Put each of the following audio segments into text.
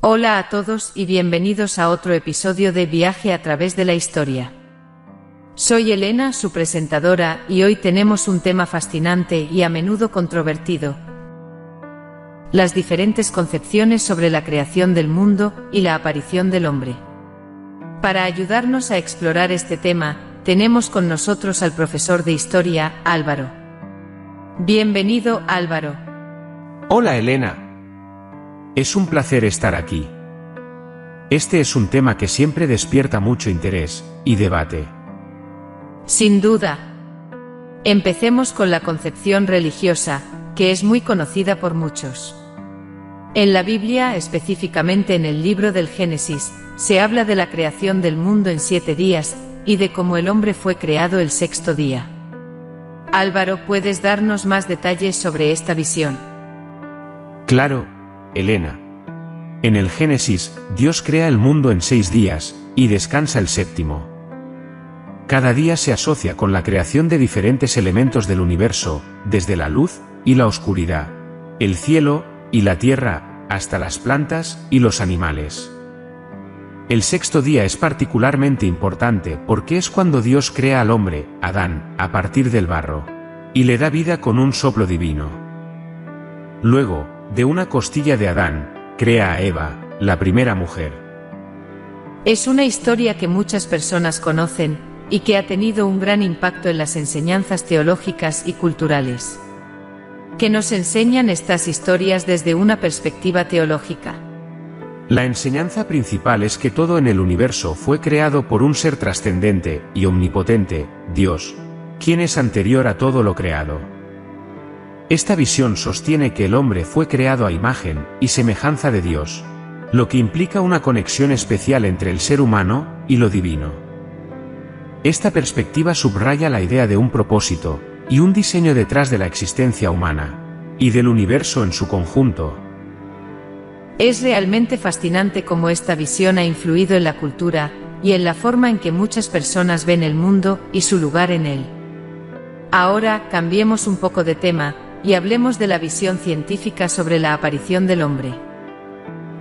Hola a todos y bienvenidos a otro episodio de Viaje a través de la historia. Soy Elena, su presentadora, y hoy tenemos un tema fascinante y a menudo controvertido: las diferentes concepciones sobre la creación del mundo y la aparición del hombre. Para ayudarnos a explorar este tema, tenemos con nosotros al profesor de historia, Álvaro. Bienvenido, Álvaro. Hola, Elena. Es un placer estar aquí. Este es un tema que siempre despierta mucho interés y debate. Sin duda. Empecemos con la concepción religiosa, que es muy conocida por muchos. En la Biblia, específicamente en el libro del Génesis, se habla de la creación del mundo en 7 días, y de cómo el hombre fue creado el 6º día. Álvaro, ¿puedes darnos más detalles sobre esta visión? Claro, Elena. En el Génesis, Dios crea el mundo en 6 días, y descansa el 7º. Cada día se asocia con la creación de diferentes elementos del universo, desde la luz y la oscuridad, el cielo y la tierra, hasta las plantas y los animales. El 6º día es particularmente importante porque es cuando Dios crea al hombre, Adán, a partir del barro, y le da vida con un soplo divino. Luego, de una costilla de Adán, crea a Eva, la primera mujer. Es una historia que muchas personas conocen, y que ha tenido un gran impacto en las enseñanzas teológicas y culturales. ¿Qué nos enseñan estas historias desde una perspectiva teológica? La enseñanza principal es que todo en el universo fue creado por un ser trascendente y omnipotente, Dios, quien es anterior a todo lo creado. Esta visión sostiene que el hombre fue creado a imagen y semejanza de Dios, lo que implica una conexión especial entre el ser humano y lo divino. Esta perspectiva subraya la idea de un propósito y un diseño detrás de la existencia humana y del universo en su conjunto. Es realmente fascinante cómo esta visión ha influido en la cultura y en la forma en que muchas personas ven el mundo y su lugar en él. Ahora, cambiemos un poco de tema y hablemos de la visión científica sobre la aparición del hombre.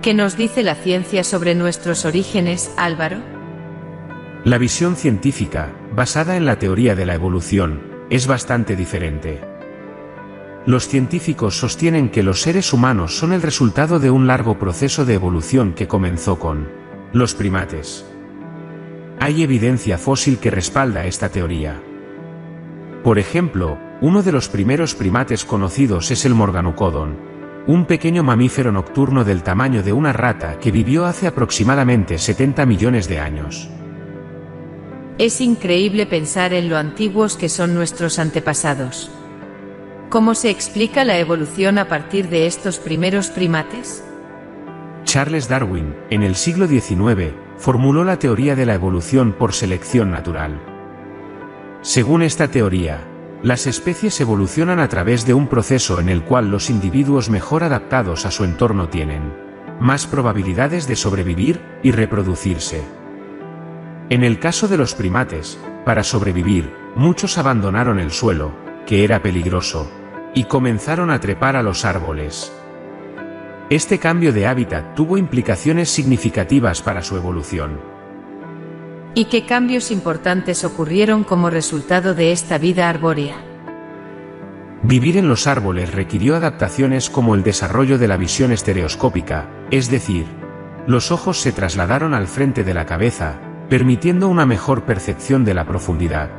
¿Qué nos dice la ciencia sobre nuestros orígenes, Álvaro? La visión científica, basada en la teoría de la evolución, es bastante diferente. Los científicos sostienen que los seres humanos son el resultado de un largo proceso de evolución que comenzó con los primates. Hay evidencia fósil que respalda esta teoría. Por ejemplo, uno de los primeros primates conocidos es el Morganocodon, un pequeño mamífero nocturno del tamaño de una rata que vivió hace aproximadamente 70 millones de años. Es increíble pensar en lo antiguos que son nuestros antepasados. ¿Cómo se explica la evolución a partir de estos primeros primates? Charles Darwin, en el siglo XIX, formuló la teoría de la evolución por selección natural. Según esta teoría, las especies evolucionan a través de un proceso en el cual los individuos mejor adaptados a su entorno tienen más probabilidades de sobrevivir y reproducirse. En el caso de los primates, para sobrevivir, muchos abandonaron el suelo, que era peligroso, y comenzaron a trepar a los árboles. Este cambio de hábitat tuvo implicaciones significativas para su evolución. ¿Y qué cambios importantes ocurrieron como resultado de esta vida arbórea? Vivir en los árboles requirió adaptaciones como el desarrollo de la visión estereoscópica, es decir, los ojos se trasladaron al frente de la cabeza, permitiendo una mejor percepción de la profundidad.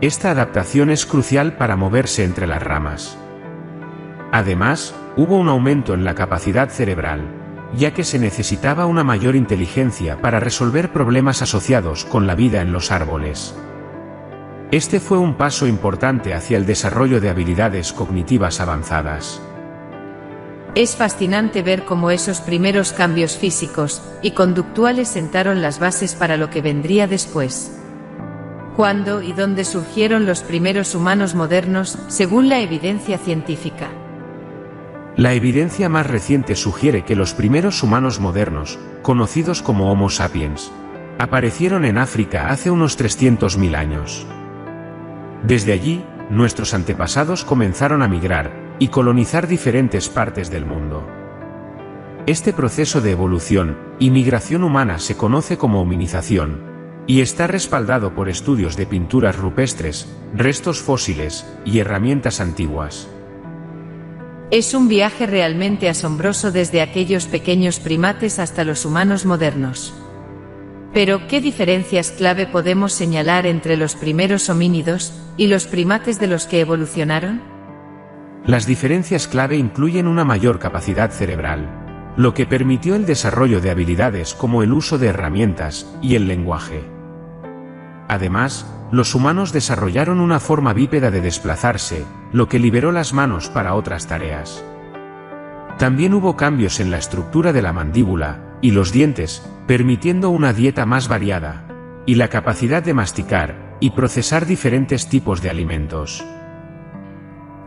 Esta adaptación es crucial para moverse entre las ramas. Además, hubo un aumento en la capacidad cerebral, ya que se necesitaba una mayor inteligencia para resolver problemas asociados con la vida en los árboles. Este fue un paso importante hacia el desarrollo de habilidades cognitivas avanzadas. Es fascinante ver cómo esos primeros cambios físicos y conductuales sentaron las bases para lo que vendría después. ¿Cuándo y dónde surgieron los primeros humanos modernos, según la evidencia científica? La evidencia más reciente sugiere que los primeros humanos modernos, conocidos como Homo sapiens, aparecieron en África hace unos 300.000 años. Desde allí, nuestros antepasados comenzaron a migrar y colonizar diferentes partes del mundo. Este proceso de evolución y migración humana se conoce como hominización, y está respaldado por estudios de pinturas rupestres, restos fósiles y herramientas antiguas. Es un viaje realmente asombroso desde aquellos pequeños primates hasta los humanos modernos. Pero, ¿qué diferencias clave podemos señalar entre los primeros homínidos y los primates de los que evolucionaron? Las diferencias clave incluyen una mayor capacidad cerebral, lo que permitió el desarrollo de habilidades como el uso de herramientas y el lenguaje. Además, los humanos desarrollaron una forma bípeda de desplazarse, lo que liberó las manos para otras tareas. También hubo cambios en la estructura de la mandíbula y los dientes, permitiendo una dieta más variada, y la capacidad de masticar y procesar diferentes tipos de alimentos.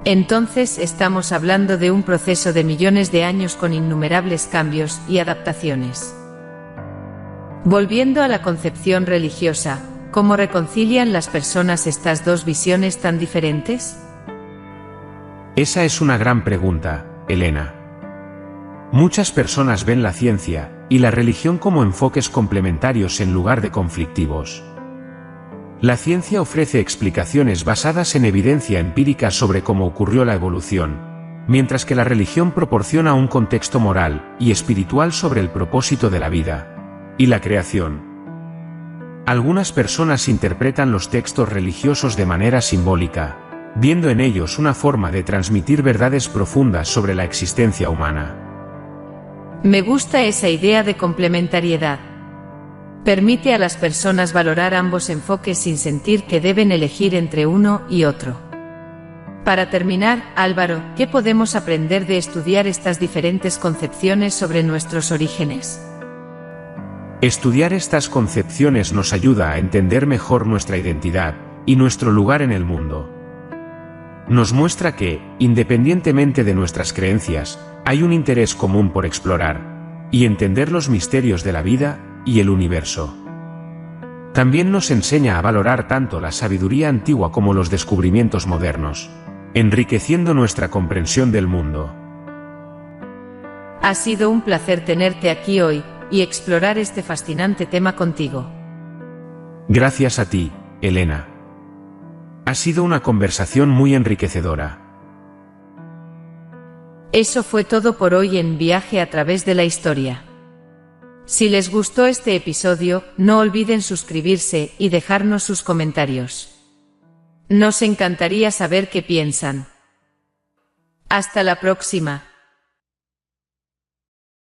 Entonces estamos hablando de un proceso de millones de años con innumerables cambios y adaptaciones. Volviendo a la concepción religiosa, ¿cómo reconcilian las personas estas dos visiones tan diferentes? Esa es una gran pregunta, Elena. Muchas personas ven la ciencia y la religión como enfoques complementarios en lugar de conflictivos. La ciencia ofrece explicaciones basadas en evidencia empírica sobre cómo ocurrió la evolución, mientras que la religión proporciona un contexto moral y espiritual sobre el propósito de la vida y la creación. Algunas personas interpretan los textos religiosos de manera simbólica, viendo en ellos una forma de transmitir verdades profundas sobre la existencia humana. Me gusta esa idea de complementariedad. Permite a las personas valorar ambos enfoques sin sentir que deben elegir entre uno y otro. Para terminar, Álvaro, ¿qué podemos aprender de estudiar estas diferentes concepciones sobre nuestros orígenes? Estudiar estas concepciones nos ayuda a entender mejor nuestra identidad y nuestro lugar en el mundo. Nos muestra que, independientemente de nuestras creencias, hay un interés común por explorar y entender los misterios de la vida y el universo. También nos enseña a valorar tanto la sabiduría antigua como los descubrimientos modernos, enriqueciendo nuestra comprensión del mundo. Ha sido un placer tenerte aquí hoy y explorar este fascinante tema contigo. Gracias a ti, Elena. Ha sido una conversación muy enriquecedora. Eso fue todo por hoy en Viaje a través de la historia. Si les gustó este episodio, no olviden suscribirse y dejarnos sus comentarios. Nos encantaría saber qué piensan. Hasta la próxima.